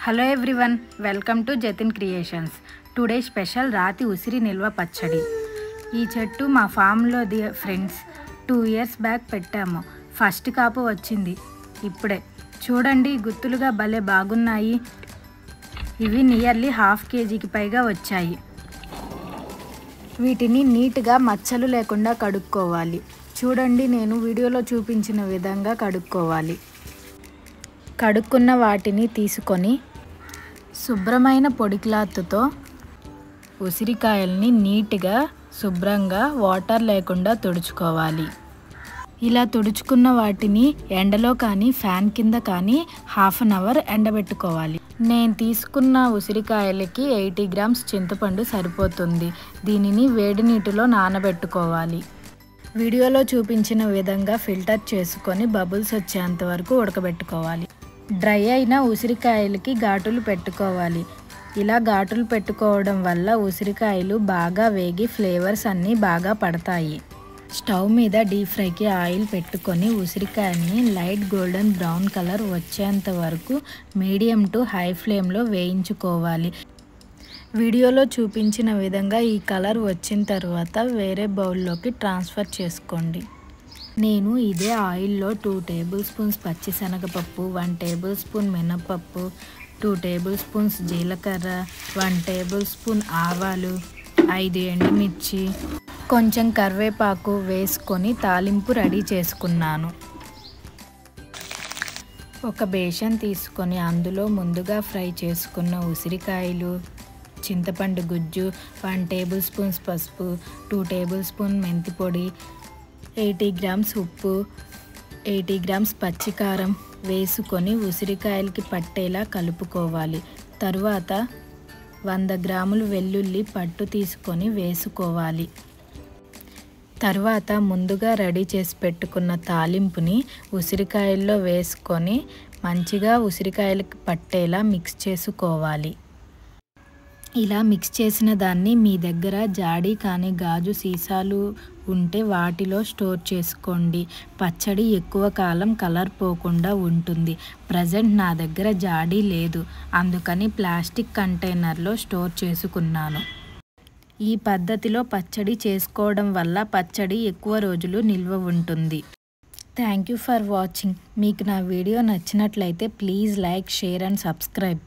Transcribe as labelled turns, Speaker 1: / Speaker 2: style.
Speaker 1: Hello everyone, welcome to Jatin creations. Today special రాతి ఉసిరి నిల్వ పచ్చడి. ఈ చెట్టు మా ఫామ్లోది ఫ్రెండ్స్. 2 years బ్యాక్ పెట్టాము. ఫస్ట్ కాపు వచ్చింది ఇప్పుడే. చూడండి, గుత్తులుగా భలే బాగున్నాయి. ఇవి నియర్లీ 1/2 kgకి పైగా వచ్చాయి. వీటిని నీట్గా మచ్చలు లేకుండా కడుక్కోవాలి. చూడండి, నేను వీడియోలో చూపించిన విధంగా కడుక్కోవాలి. కడుక్కున్న వాటిని తీసుకొని శుభ్రమైన పొడి క్లాత్తో ఉసిరికాయల్ని నీట్గా శుభ్రంగా వాటర్ లేకుండా తుడుచుకోవాలి. ఇలా తుడుచుకున్న వాటిని ఎండలో కానీ ఫ్యాన్ కింద కానీ 1/2 hour ఎండబెట్టుకోవాలి. నేను తీసుకున్న ఉసిరికాయలకి 80 grams చింతపండు సరిపోతుంది. దీనిని వేడి నీటిలో నానబెట్టుకోవాలి. వీడియోలో చూపించిన విధంగా ఫిల్టర్ చేసుకొని బబుల్స్ వచ్చేంత వరకు ఉడకబెట్టుకోవాలి. డ్రై అయిన ఉసిరికాయలకి ఘాటులు పెట్టుకోవాలి. ఇలా ఘాటులు పెట్టుకోవడం వల్ల ఉసిరికాయలు బాగా వేగి ఫ్లేవర్స్ అన్నీ బాగా పడతాయి. స్టవ్ మీద డీప్ ఫ్రైకి ఆయిల్ పెట్టుకొని ఉసిరికాయల్ని లైట్ గోల్డెన్ బ్రౌన్ కలర్ వచ్చేంత వరకు మీడియం టు హై ఫ్లేమ్లో వేయించుకోవాలి. వీడియోలో చూపించిన విధంగా ఈ కలర్ వచ్చిన తర్వాత వేరే బౌల్లోకి ట్రాన్స్ఫర్ చేసుకోండి. నేను ఇదే ఆయిల్లో 2 tablespoons పచ్చిశనగపప్పు, 1 tablespoon మినపప్పు, 2 tablespoons జీలకర్ర, 1 tablespoon ఆవాలు, 5 ఎండుమిర్చి, కొంచెం కరివేపాకు వేసుకొని తాలింపు రెడీ చేసుకున్నాను. ఒక బేషన్ తీసుకొని అందులో ముందుగా ఫ్రై చేసుకున్న ఉసిరికాయలు, చింతపండు గుజ్జు, 1 tablespoon పసుపు, 2 tablespoon మెంతి పొడి, 80 grams ఉప్పు, 80 grams పచ్చికారం వేసుకొని ఉసిరికాయలకి పట్టేలా కలుపుకోవాలి. తరువాత 100 grams వెల్లుల్లి పట్టు తీసుకొని వేసుకోవాలి. తర్వాత ముందుగా రెడీ చేసి పెట్టుకున్న తాలింపుని ఉసిరికాయల్లో వేసుకొని మంచిగా ఉసిరికాయలకి పట్టేలా మిక్స్ చేసుకోవాలి. ఇలా మిక్స్ చేసిన దాన్ని మీ దగ్గర జాడీ కానీ గాజు సీసాలు ఉంటే వాటిలో స్టోర్ చేసుకోండి. పచ్చడి ఎక్కువ కాలం కలర్ పోకుండా ఉంటుంది. ప్రజెంట్ నా దగ్గర జాడీ లేదు, అందుకని ప్లాస్టిక్ కంటైనర్లో స్టోర్ చేసుకున్నాను. ఈ పద్ధతిలో పచ్చడి చేసుకోవడం వల్ల పచ్చడి ఎక్కువ రోజులు నిల్వ ఉంటుంది. Thank you for watching. మీకు నా వీడియో నచ్చినట్లయితే please like, share and subscribe.